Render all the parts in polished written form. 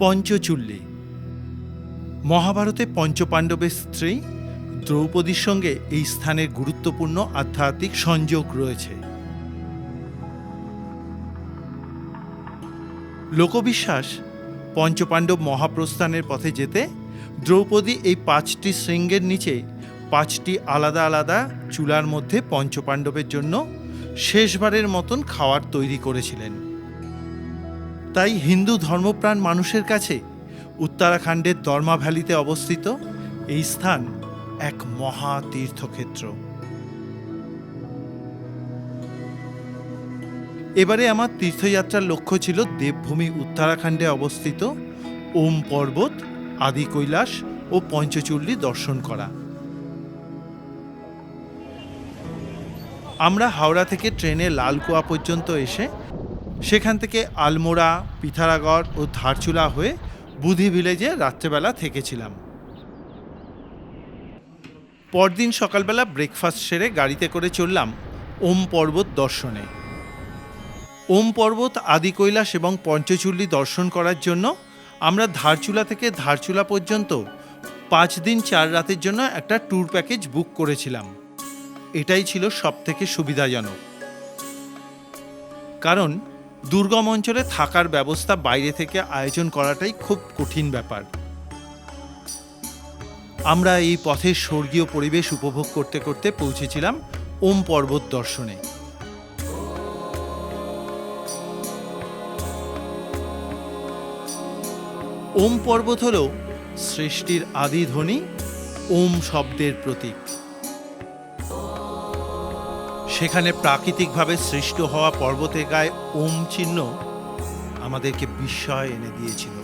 পঞ্চচূল্লী। মহাভারতে পঞ্চপাণ্ডবের স্ত্রী দ্রৌপদীর সঙ্গে এই স্থানের গুরুত্বপূর্ণ আধ্যাত্মিক সংযোগ রয়েছে। লোকবিশ্বাস, পঞ্চপাণ্ডব মহাপ্রস্থানের পথে যেতে দ্রৌপদী এই 5টি শৃঙ্গের নিচে 5টি আলাদা আলাদা চুলার মধ্যে পঞ্চপাণ্ডবের জন্য শেষবারের মতন খাওয়ার তৈরি করেছিলেন। তাই হিন্দু ধর্মপ্রাণ মানুষের কাছে উত্তরাখণ্ডের দর্মা ভ্যালিতে অবস্থিত এই স্থান এক মহা তীর্থক্ষেত্র। এবারে আমার তীর্থযাত্রার লক্ষ্য ছিল দেবভূমি উত্তরাখণ্ডে অবস্থিত ওম পর্বত, আদি কৈলাস ও পঞ্চচূল্লী দর্শন করা। আমরা হাওড়া থেকে ট্রেনে লালকুয়া পর্যন্ত এসে সেখান থেকে আলমোড়া, পিথারাগড় ও ধারচুলা হয়ে বুধি ভিলেজে রাত্রেবেলা থেকেছিলাম। পরদিন সকালবেলা ব্রেকফাস্ট সেরে গাড়িতে করে চললাম ওম পর্বত দর্শনে। ওম পর্বত, আদি কৈলাস এবং পঞ্চচূল্লী দর্শন করার জন্য আমরা ধারচুলা থেকে ধারচুলা পর্যন্ত 5 দিন 4 রাতের জন্য একটা ট্যুর প্যাকেজ বুক করেছিলাম। এটাই ছিল সবথেকে সুবিধাজনক, কারণ দুর্গম অঞ্চলে থাকার ব্যবস্থা বাইরে থেকে আয়োজন করাটাই খুব কঠিন ব্যাপার। আমরা এই পথের স্বর্গীয় পরিবেশ উপভোগ করতে করতে পৌঁছেছিলাম ওম পর্বত দর্শনে। ওম পর্বত হল সৃষ্টির আদি ধ্বনি, ওম শব্দের প্রতীক। সেখানে প্রাকৃতিকভাবে সৃষ্ট হওয়া পর্বতের গায়ে ওম চিহ্ন আমাদেরকে বিস্ময় এনে দিয়েছিল।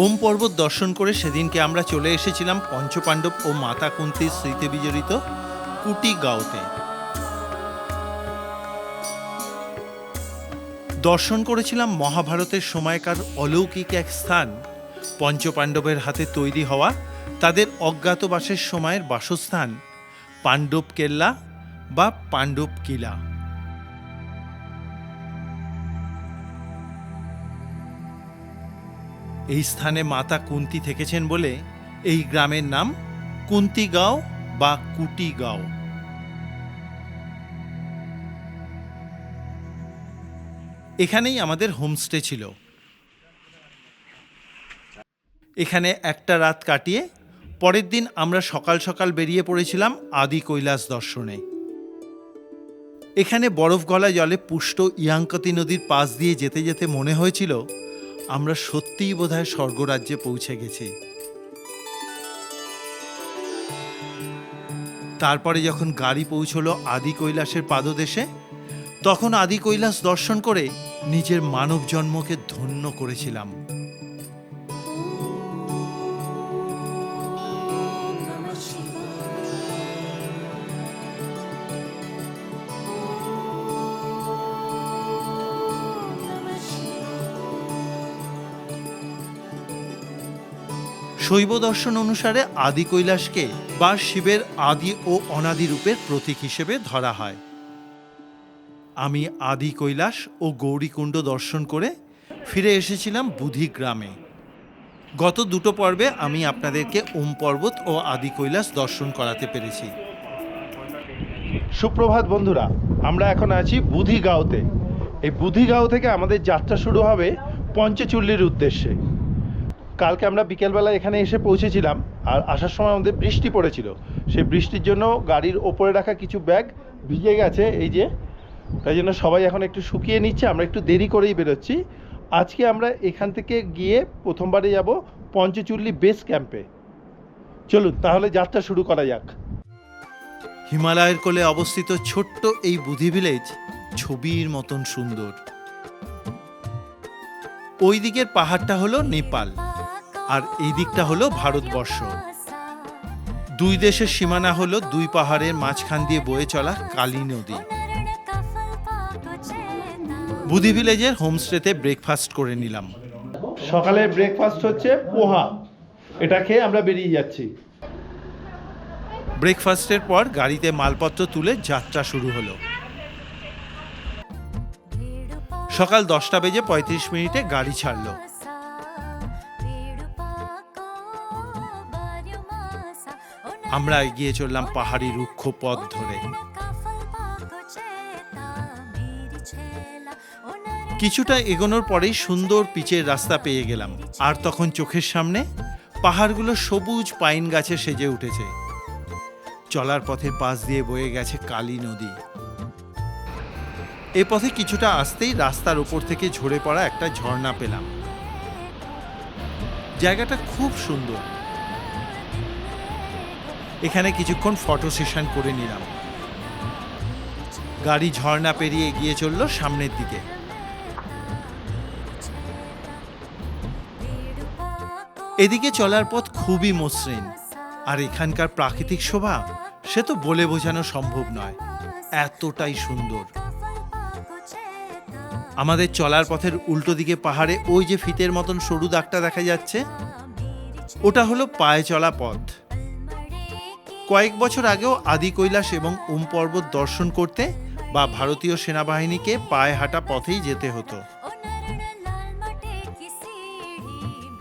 ওম পর্বত দর্শন করে সেদিনকে আমরা চলে এসেছিলাম পঞ্চপাণ্ডব ও মাতা কুন্তীর স্মৃতি বিজড়িত কুটি গাঁওতে। দর্শন করেছিলাম মহাভারতের সময়কার অলৌকিক এক স্থান, পঞ্চপাণ্ডবের হাতে তৈরি হওয়া তাদের অজ্ঞাতবাসের সময়ের বাসস্থান পাণ্ডব কেল্লা বা পাণ্ডব কিলা। এই স্থানে মাতা কুন্তী থেকেছেন বলে এই গ্রামের নাম কুন্তীগাঁও বা কুটিগাঁও। এখানেই আমাদের হোমস্টে ছিল। এখানে একটা রাত কাটিয়ে পরের দিন আমরা সকাল সকাল বেরিয়ে পড়েছিলাম আদি কৈলাস দর্শনে। এখানে বরফ গলা জলে পুষ্ট ইয়াংকতি নদীর পাশ দিয়ে যেতে যেতে মনে হয়েছিল আমরা সত্যিই বোধহয় স্বর্গরাজ্যে পৌঁছে গেছি। তারপরে যখন গাড়ি পৌঁছলো আদি কৈলাসের পাদদেশে, তখন আদি কৈলাস দর্শন করে নিজের মানব জন্মকে ধন্য করেছিলাম। শৈব দর্শন অনুসারে আদি কৈলাসকে বা শিবের আদি ও অনাদি রূপের প্রতীক হিসেবে ধরা হয়। আমি আদি কৈলাস ও গৌরীকুণ্ড দর্শন করে ফিরে এসেছিলাম বুধি গ্রামে। গত 2 পর্বে আমি আপনাদেরকে ওম পর্বত ও আদি কৈলাস দর্শন করাতে পেরেছি। সুপ্রভাত বন্ধুরা, আমরা এখন আছি বুধি গাঁওতে। এই বুধি গাঁও থেকে আমাদের যাত্রা শুরু হবে পঞ্চচূল্লীর উদ্দেশ্যে। কালকে আমরা বিকেলবেলা এখানে এসে পৌঁছেছিলাম, আর আসার সময় আমাদের বৃষ্টি পড়েছিল। সেই বৃষ্টির জন্য গাড়ির ওপরে রাখা কিছু ব্যাগ ভিজে গেছে, এই যে, তাই জন্য সবাই এখন একটু শুকিয়ে নিচ্ছে। আমরা একটু দেরি করেই বেরোচ্ছি। আজকে আমরা এখান থেকে গিয়ে প্রথমবারে যাব পঞ্চচূল্লী বেস ক্যাম্পে। চলুন তাহলে যাত্রা শুরু করা যাক। হিমালয়ের কোলে অবস্থিত ছোট্ট এই বুধি ভিলেজ ছবির মতন সুন্দর। ওই দিকের পাহাড়টা হলো নেপাল, আর এই দিকটা হলো ভারতবর্ষ। 2 দেশের সীমানা হলো 2 পাহাড়ের মাঝখান দিয়ে বয়ে চলা কালী নদী। বুধি ভিলেজের হোমস্টেতে ব্রেকফাস্ট করে নিলাম। সকালে ব্রেকফাস্ট হচ্ছে পোহা, এটা খেয়ে আমরা বেরিয়ে যাচ্ছি। ব্রেকফাস্টের পর গাড়িতে মালপত্র তুলে যাত্রা শুরু হলো। সকাল 10:35 গাড়ি ছাড়লো। আমরা এগিয়ে চললাম পাহাড়ি রুক্ষ পথ ধরে। কিছুটা এগোনোর পরেই সুন্দর পিচের রাস্তা পেয়ে গেলাম, আর তখন চোখের সামনে পাহাড়গুলো সবুজ পাইন গাছে সেজে উঠেছে। চলার পথের পাশ দিয়ে বয়ে গেছে কালী নদী। এ পথে কিছুটা আসতেই রাস্তার উপর থেকে ঝরে পড়া একটা ঝর্ণা পেলাম। জায়গাটা খুব সুন্দর। এখানে কিছুক্ষণ ফটো সেশন করে নিলাম। গাড়ি ঝর্ণা পেরিয়ে এগিয়ে চলল সামনের দিকে। এদিকে চলার পথ খুবই মসৃণ, আর এখানকার প্রাকৃতিক শোভা সে তো বলে বোঝানো সম্ভব নয়, এতটাই সুন্দর। আমাদের চলার পথের উল্টো দিকে পাহাড়ে ওই যে ফিতের মতন সরু দাগটা দেখা যাচ্ছে, ওটা হলো পায়ে চলা পথ। কয়েক বছর আগেও আদি কৈলাস এবং ওম পর্বত দর্শন করতে বা ভারতীয় সেনাবাহিনীকে পায়ে হাঁটা পথেই যেতে হতো।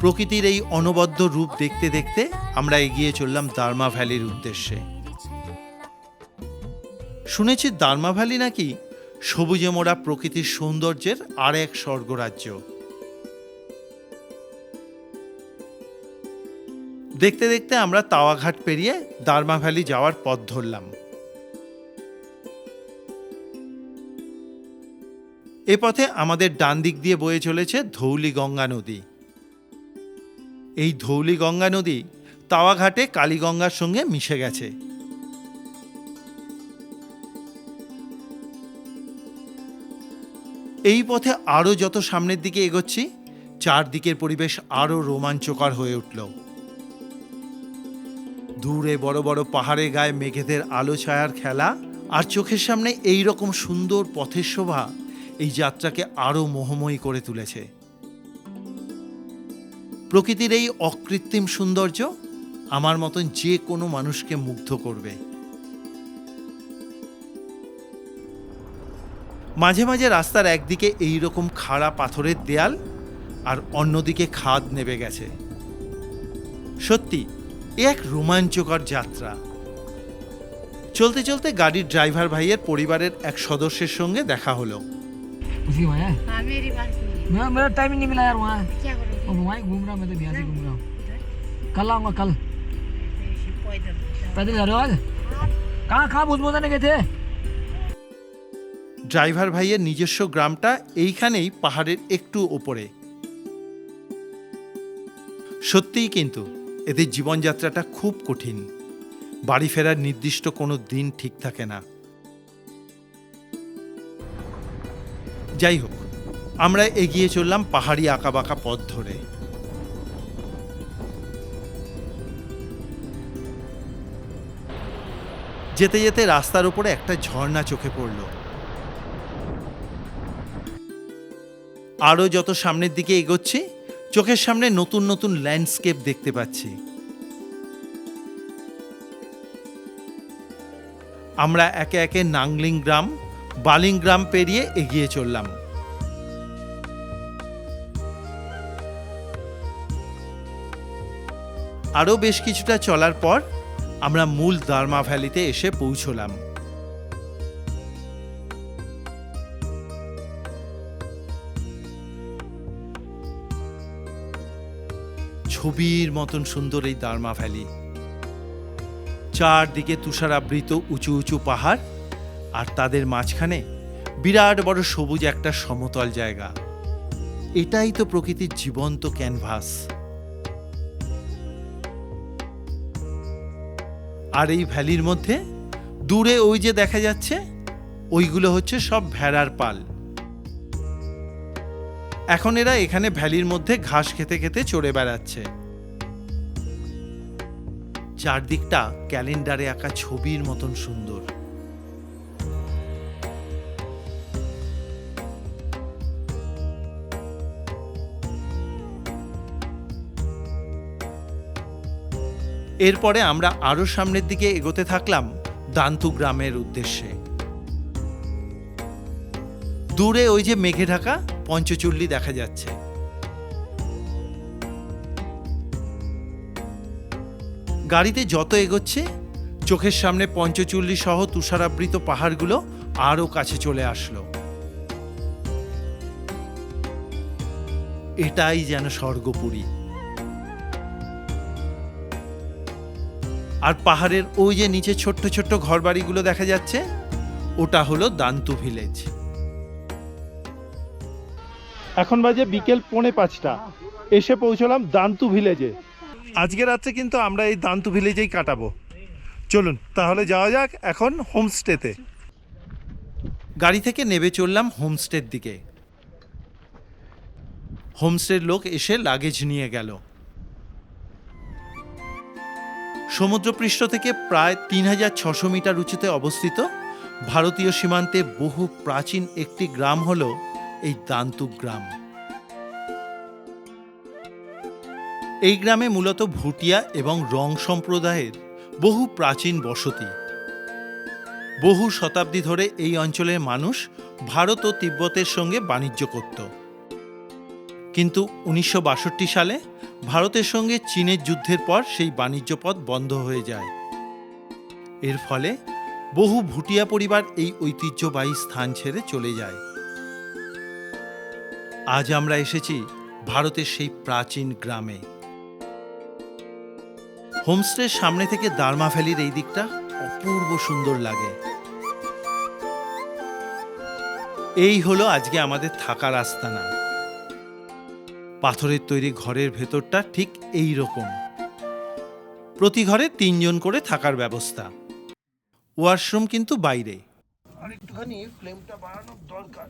প্রকৃতির এই অনবদ্য রূপ দেখতে দেখতে আমরা এগিয়ে চললাম দার্মা ভ্যালির উদ্দেশ্যে। শুনেছি দার্মা ভ্যালি নাকি সবুজে মোড়া প্রকৃতির সৌন্দর্যের আর এক স্বর্গরাজ্য। দেখতে দেখতে আমরা তাওয়াঘাট পেরিয়ে দার্মা ভ্যালি যাওয়ার পথ ধরলাম। এ পথে আমাদের ডান দিক দিয়ে বয়ে চলেছে ধৌলি গঙ্গা নদী। এই ধৌলি গঙ্গা নদী তাওয়াঘাটে কালীগঙ্গার সঙ্গে মিশে গেছে। এই পথে আরো যত সামনের দিকে এগোচ্ছি, চারদিকের পরিবেশ আরো রোমাঞ্চকর হয়ে উঠল। দূরে বড় বড় পাহাড়ের গায়ে মেঘেদের আলো ছায়ার খেলা, আর চোখের সামনে এই রকম সুন্দর পথের শোভা এই যাত্রাকে আরো মোহময়ী করে তুলেছে। প্রকৃতির এই অকৃত্রিম সৌন্দর্য আমার মতন যে কোনো মানুষকে মুগ্ধ করবে। মাঝে মাঝে রাস্তার একদিকে এই রকম খাড়া পাথরের দেয়াল, আর অন্যদিকে খাদ নেমে গেছে। সত্যি এক রোমাঞ্চকর যাত্রা। চলতে চলতে গাড়ির ড্রাইভার ভাইয়ের পরিবারের এক সদস্যের সঙ্গে দেখা হলো। मेरा टाइम ही नहीं मिला यार वहाँ। क्या करोगे? अब वहाँ ही घूम रहा हूँ, मैं तो यहाँ से घूम रहा हूँ। कल आऊँगा कल। पैदल जा रहे हो आज? कहाँ कहाँ भूतमोदाने गए थे? ড্রাইভার ভাইয়ের নিজস্ব গ্রামটা এইখানেই পাহাড়ের একটু ওপরে। সত্যিই কিন্তু এদের জীবনযাত্রাটা খুব কঠিন। বাড়ি ফেরার নির্দিষ্ট কোনো দিন ঠিক থাকে না। যাই হোক, আমরা এগিয়ে চললাম পাহাড়ি আঁকাবাঁকা পথ ধরে। যেতে যেতে রাস্তার উপরে একটা ঝর্ণা চোখে পড়ল। আরো যত সামনের দিকে এগোচ্ছি, চোখের সামনে নতুন নতুন ল্যান্ডস্কেপ দেখতে পাচ্ছি। আমরা একে একে নাংলিং গ্রাম, বালিং গ্রাম পেরিয়ে এগিয়ে চললাম। আরও বেশ কিছুটা চলার পর আমরা মূল দার্মা ভ্যালিতে এসে পৌঁছলাম। ছবির মতন সুন্দর এই দার্মা ভ্যালি। চারদিকে তুষারাবৃত উঁচু উঁচু পাহাড়, আর তাদের মাঝখানে বিরাট বড় সবুজ একটা সমতল জায়গা। এটাই তো প্রকৃতির জীবন্ত ক্যানভাস। আর এই ভ্যালির মধ্যে দূরে ওই যে দেখা যাচ্ছে, ওইগুলো হচ্ছে সব ভেড়ার পাল। এখন এরা এখানে ভ্যালির মধ্যে ঘাস খেতে খেতে চড়ে বেড়াচ্ছে। চারদিকটা ক্যালেন্ডারে আঁকা ছবির মতন সুন্দর। এরপরে আমরা আরও সামনের দিকে এগোতে থাকলাম দান্তু গ্রামের উদ্দেশ্যে। দূরে ওই যে মেঘে ঢাকা পঞ্চচুল্লি দেখা যাচ্ছে। গাড়িতে যত এগোচ্ছে চোখের সামনে পঞ্চচুল্লি সহ তুষারাবৃত পাহাড়গুলো আরও কাছে চলে আসলো। এটাই যেন স্বর্গপুরী। আর পাহাড়ের ওই যে নিচে ছোট্ট ছোট্ট ঘরবাড়িগুলো দেখা যাচ্ছে, ওটা হলো দান্তু ভিলেজ। এখন বাজে বিকেল 4:45, এসে পৌঁছলাম দান্তু ভিলেজে। আজকে রাত্রে কিন্তু আমরা এই দান্তু ভিলেজেই কাটাবো। চলুন তাহলে যাওয়া যাক এখন হোমস্টেতে। গাড়ি থেকে নেমে চললাম হোমস্টের দিকে। হোমস্টের লোক এসে লাগেজ নিয়ে গেল। সমুদ্রপৃষ্ঠ থেকে প্রায় 3600 মিটার উঁচুতে অবস্থিত ভারতীয় সীমান্তে বহু প্রাচীন একটি গ্রাম হলো এই দান্তু গ্রাম। এই গ্রামে মূলত ভুটিয়া এবং রং সম্প্রদায়ের বহু প্রাচীন বসতি। বহু শতাব্দী ধরে এই অঞ্চলের মানুষ ভারত ও তিব্বতের সঙ্গে বাণিজ্য করত। কিন্তু 1962 সালে ভারতের সঙ্গে চীনের যুদ্ধের পর সেই বাণিজ্য পথ বন্ধ হয়ে যায়। এর ফলে বহু ভুটিয়া পরিবার এই ঐতিহ্যবাহী স্থান ছেড়ে চলে যায়। আজ আমরা এসেছি ভারতের সেই প্রাচীন গ্রামে। হোমস্টের সামনে থেকে দার্মা ভ্যালির এই দিকটা অপূর্ব সুন্দর লাগে। এই হলো আজকে আমাদের থাকার আস্তানা। পাথরের তৈরি ঘরের ভেতরটা ঠিক এই রকম। প্রতি ঘরে 3 জন করে থাকার ব্যবস্থা। ওয়াশরুম কিন্তু বাইরে। আরেকটুখানি ফ্লেমটা বাড়ানোর দরকার।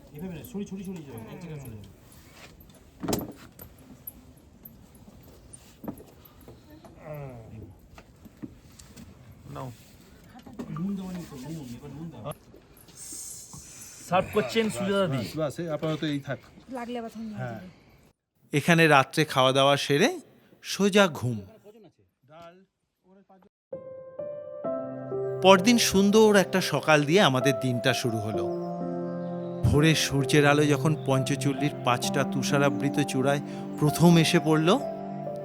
সার্ভ করছেন সুজাতা দি। আপাতত এই থাক। লাগলে আবার ঠান্ডা হয়ে যাবে। এখানে রাত্রে খাওয়া দাওয়া সেরে সোজা ঘুম। পরদিন সুন্দর একটা সকাল দিয়ে আমাদের দিনটা শুরু হলো। ভোরে সূর্যের আলো যখন পঞ্চচুল্লির 5টা তুষারাবৃত চূড়ায় প্রথম এসে পড়ল,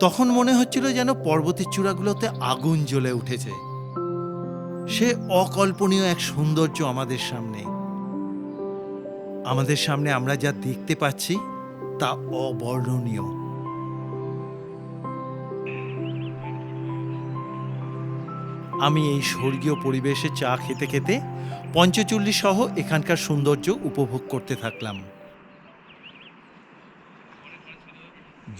তখন মনে হচ্ছিল যেন পর্বতের চূড়াগুলোতে আগুন জ্বলে উঠেছে। সে অকল্পনীয় এক সৌন্দর্য আমাদের সামনে। আমাদের সামনে আমরা যা দেখতে পাচ্ছি তা অবর্ণনীয়। আমি এই স্বর্গীয় পরিবেশে চা খেতে খেতে পঞ্চচুল্লি সহ এখানকার সৌন্দর্য উপভোগ করতে থাকলাম।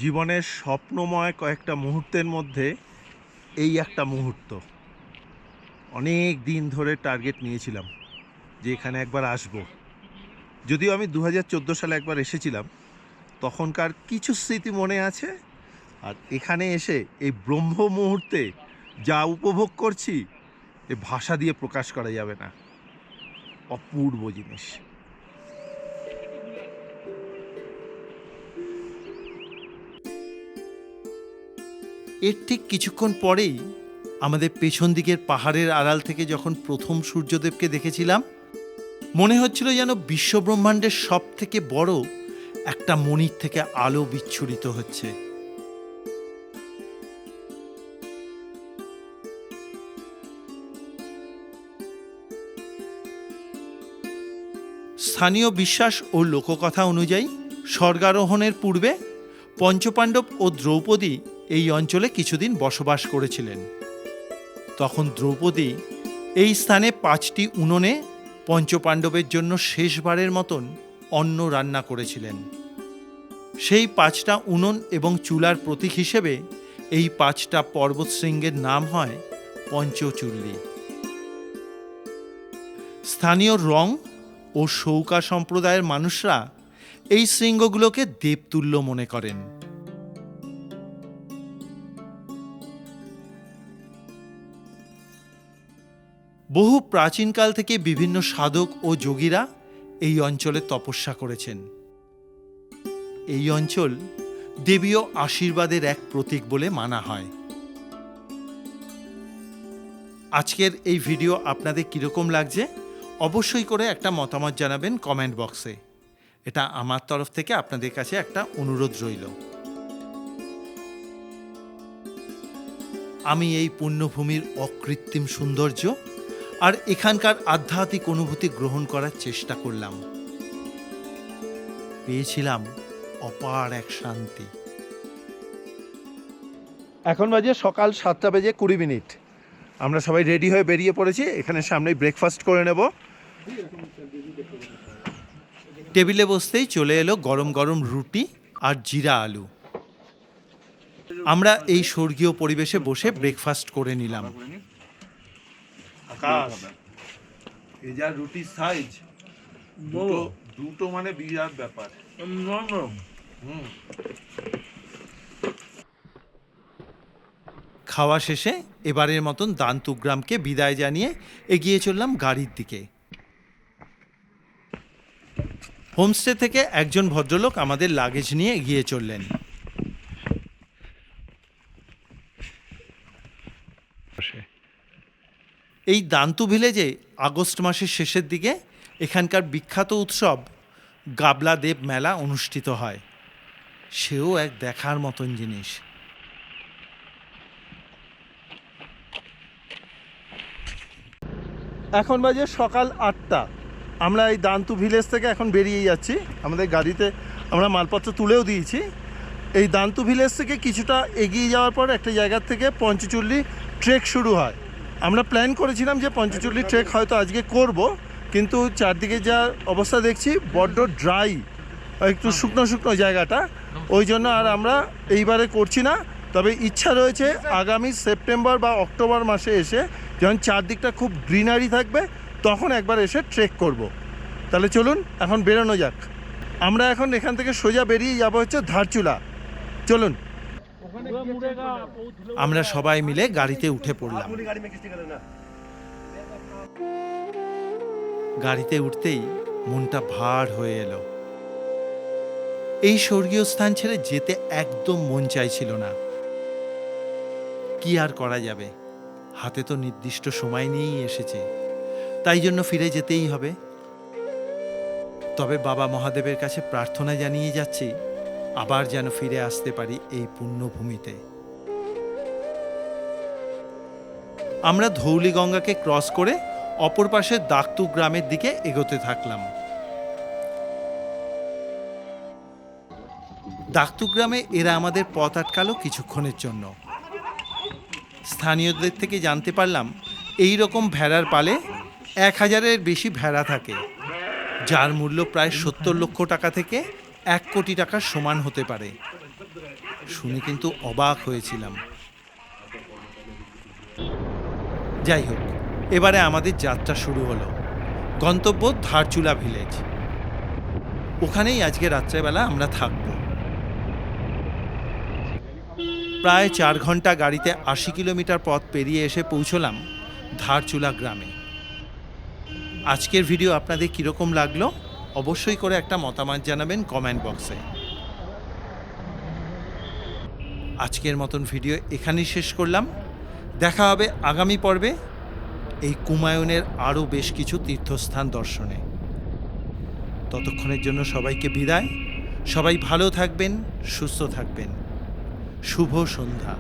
জীবনের স্বপ্নময় কয়েকটা মুহূর্তের মধ্যে এই একটা মুহূর্ত। অনেক দিন ধরে টার্গেট নিয়েছিলাম যে এখানে একবার আসব। যদিও আমি 2014 সালে একবার এসেছিলাম, তখনকার কিছু স্মৃতি মনে আছে। আর এখানে এসে এই ব্রহ্ম মুহূর্তে যা উপভোগ করছি এ ভাষা দিয়ে প্রকাশ করা যাবে না। অপূর্ব জিনিস। এর ঠিক কিছুক্ষণ পরেই আমাদের পেছন দিকের পাহাড়ের আড়াল থেকে যখন প্রথম সূর্যদেবকে দেখেছিলাম, মনে হচ্ছিল যেন বিশ্বব্রহ্মাণ্ডের সব থেকে বড় একটা মণির থেকে আলো বিচ্ছুরিত হচ্ছে। স্থানীয় বিশ্বাস ও লোককথা অনুযায়ী স্বর্গারোহণের পূর্বে পঞ্চপাণ্ডব ও দ্রৌপদী এই অঞ্চলে কিছুদিন বসবাস করেছিলেন। তখন দ্রৌপদী এই স্থানে 5টি উনুনে পঞ্চপাণ্ডবের জন্য শেষবারের মতন অন্ন রান্না করেছিলেন। সেই 5টা উনুন এবং চুলার প্রতীক হিসেবে এই 5টা পর্বতশৃঙ্গের নাম হয় পঞ্চচুল্লি। স্থানীয় রং ও শৌকা সম্প্রদায়ের মানুষরা এই শৃঙ্গগুলোকে দেবতুল্য মনে করেন। বহু প্রাচীনকাল থেকে বিভিন্ন সাধক ও যোগীরা এই অঞ্চলে তপস্যা করেছেন। এই অঞ্চল দেবীয় আশীর্বাদের এক প্রতীক বলে মানা হয়। আজকের এই ভিডিও আপনাদের কীরকম লাগছে অবশ্যই করে একটা মতামত জানাবেন কমেন্ট বক্সে। এটা আমার তরফ থেকে আপনাদের কাছে একটা অনুরোধ রইল। আমি এই পুণ্যভূমির অকৃত্রিম সৌন্দর্য আর এখানকার আধ্যাত্মিক অনুভূতি গ্রহণ করার চেষ্টা করলাম। পেয়েছিলাম অপার এক শান্তি। এখন বাজে সকাল 7:20। আমরা সবাই রেডি হয়ে বেরিয়ে পড়েছি। এখানে সামনেই ব্রেকফাস্ট করে নেব। টেবিলে বসতেই চলে এলো গরম গরম রুটি আর জিরা আলু। আমরা এই স্বর্গীয় পরিবেশে বসে ব্রেকফাস্ট করে নিলাম। আকাশ, এই যা রুটির সাইজ, দুটো মানে বিরাট ব্যাপার। খাওয়া শেষে এবারের মতন দান্তুগ্রামকে বিদায় জানিয়ে এগিয়ে চললাম গাড়ির দিকে। হোমস্টে থেকে একজন ভদ্রলোক আমাদের লাগেজ নিয়ে এগিয়ে চললেন। এই দান্তু ভিলেজে আগস্ট মাসের শেষের দিকে এখানকার বিখ্যাত উৎসব গাবলা দেব মেলা অনুষ্ঠিত হয়। সেও এক দেখার মতন জিনিস। এখন বাজে সকাল 8টা। আমরা এই দান্তু ভিলেজ থেকে এখন বেরিয়ে যাচ্ছি। আমাদের গাড়িতে আমরা মালপত্র তুলেও দিয়েছি। এই দান্তু ভিলেজ থেকে কিছুটা এগিয়ে যাওয়ার পর একটা জায়গার থেকে পঞ্চচুল্লি ট্রেক শুরু হয়। আমরা প্ল্যান করেছিলাম যে পঞ্চচুল্লি ট্রেক হয়তো আজকে করব, কিন্তু চারদিকে যা অবস্থা দেখছি বড্ড ড্রাই, একটু শুকনো শুকনো জায়গাটা, ওই জন্য আর আমরা এইবারে করছি না। তবে ইচ্ছা রয়েছে আগামী সেপ্টেম্বর বা অক্টোবর মাসে এসে যখন চারদিকটা খুব গ্রিনারি থাকবে তখন একবার এসে ট্রেক করব। তাহলে চলুন এখন বেরোনো যাক। আমরা এখন এখান থেকে সোজা বেরিয়ে যাব হচ্ছে ধারচুলা। চলুন। আমরা সবাই মিলে গাড়িতে উঠে পড়লাম। গাড়িতে উঠতেই মনটা ভার হয়ে এলো। এই স্বর্গীয় স্থান ছেড়ে যেতে একদম মন চাইছিল না। কি আর করা যাবে, হাতে তো নির্দিষ্ট সময় নিয়েই এসেছে, তাই জন্য ফিরে যেতেই হবে। তবে বাবা মহাদেবের কাছে প্রার্থনা জানিয়ে যাচ্ছি আবার যেন ফিরে আসতে পারি এই পুণ্যভূমিতে। আমরা ধৌলি গঙ্গাকে ক্রস করে অপর পাশে দাক্তু গ্রামের দিকে এগোতে থাকলাম। দাক্তু গ্রামে এরা আমাদের পথ আটকালো কিছুক্ষণের জন্য। স্থানীয়দের থেকে জানতে পারলাম এই রকম ভেড়ার পালে 1000-এর বেশি ভেড়া থাকে, যার মূল্য প্রায় 70 লক্ষ টাকা থেকে 1 কোটি টাকার সমান হতে পারে। শুনে কিন্তু অবাক হয়েছিলাম। যাই হোক, এবারে আমাদের যাত্রা শুরু হলো। গন্তব্য ধারচুলা ভিলেজ। ওখানেই আজকে রাত্রেবেলা আমরা থাকব। প্রায় 4 ঘন্টা গাড়িতে 80 কিলোমিটার পথ পেরিয়ে এসে পৌঁছলাম ধারচুলা গ্রামে। আজকের ভিডিও আপনাদের কীরকম লাগলো অবশ্যই করে একটা মতামত জানাবেন কমেন্ট বক্সে। আজকের মতন ভিডিও এখানেই শেষ করলাম। দেখা হবে আগামী পর্বে এই কুমায়ুনের আরও বেশ কিছু তীর্থস্থান দর্শনে। ততক্ষণের জন্য সবাইকে বিদায়। সবাই ভালো থাকবেন, সুস্থ থাকবেন। শুভ সন্ধ্যা।